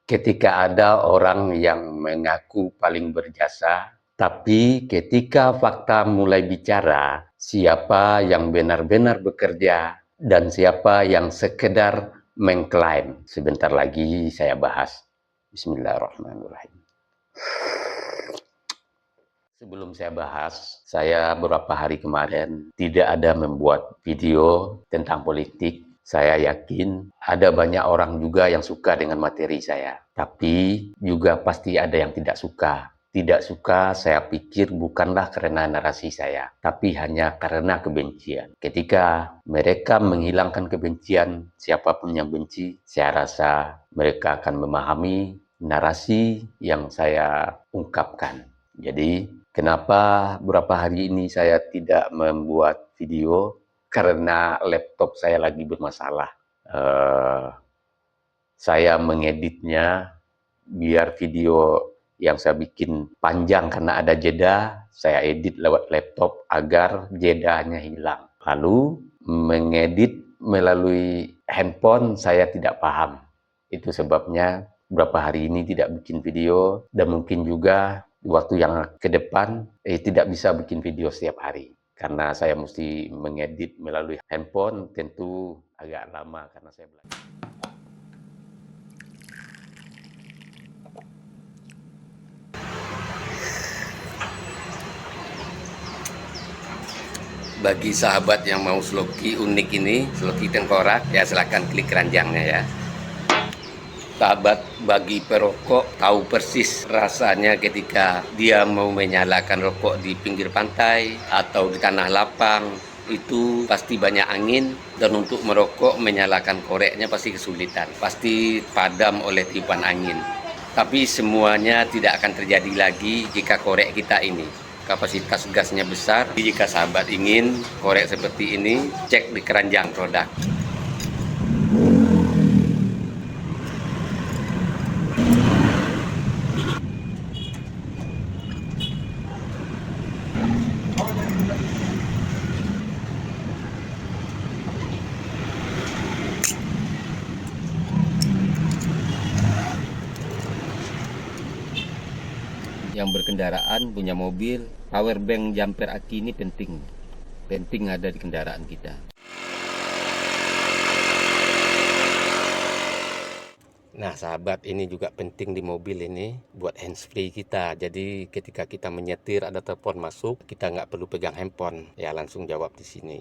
Ketika ada orang yang mengaku paling berjasa, tapi ketika fakta mulai bicara, siapa yang benar-benar bekerja dan siapa yang sekedar mengklaim. Sebentar lagi saya bahas. Bismillahirrahmanirrahim. Sebelum saya bahas, saya beberapa hari kemarin tidak ada membuat video tentang politik. Saya yakin ada banyak orang juga yang suka dengan materi saya. Tapi juga pasti ada yang tidak suka. Tidak suka saya pikir bukanlah karena narasi saya, tapi hanya karena kebencian. Ketika mereka menghilangkan kebencian, siapapun yang benci, saya rasa mereka akan memahami narasi yang saya ungkapkan. Jadi, kenapa beberapa hari ini saya tidak membuat video? Karena laptop saya lagi bermasalah. Eh, saya mengeditnya biar video yang saya bikin panjang karena ada jeda, saya edit lewat laptop agar jedanya hilang. Lalu mengedit melalui handphone saya tidak paham. Itu sebabnya beberapa hari ini tidak bikin video dan mungkin juga waktu yang ke depan tidak bisa bikin video setiap hari. Karena saya mesti mengedit melalui handphone tentu agak lama karena saya belajar. Bagi sahabat yang mau sloki unik ini, sloki tengkorak, ya silahkan klik keranjangnya ya. Sahabat bagi perokok tahu persis rasanya ketika dia mau menyalakan rokok di pinggir pantai atau di tanah lapang. Itu pasti banyak angin dan untuk merokok menyalakan koreknya pasti kesulitan. Pasti padam oleh tiupan angin. Tapi semuanya tidak akan terjadi lagi jika korek kita ini kapasitas gasnya besar. Jika sahabat ingin korek seperti ini, cek di keranjang produk. Yang berkendaraan punya mobil, power bank jumper aki ini penting ada di kendaraan kita. Nah sahabat, ini juga penting di mobil ini buat handsfree kita. Jadi ketika kita menyetir ada telepon masuk, kita nggak perlu pegang handphone, ya langsung jawab di sini.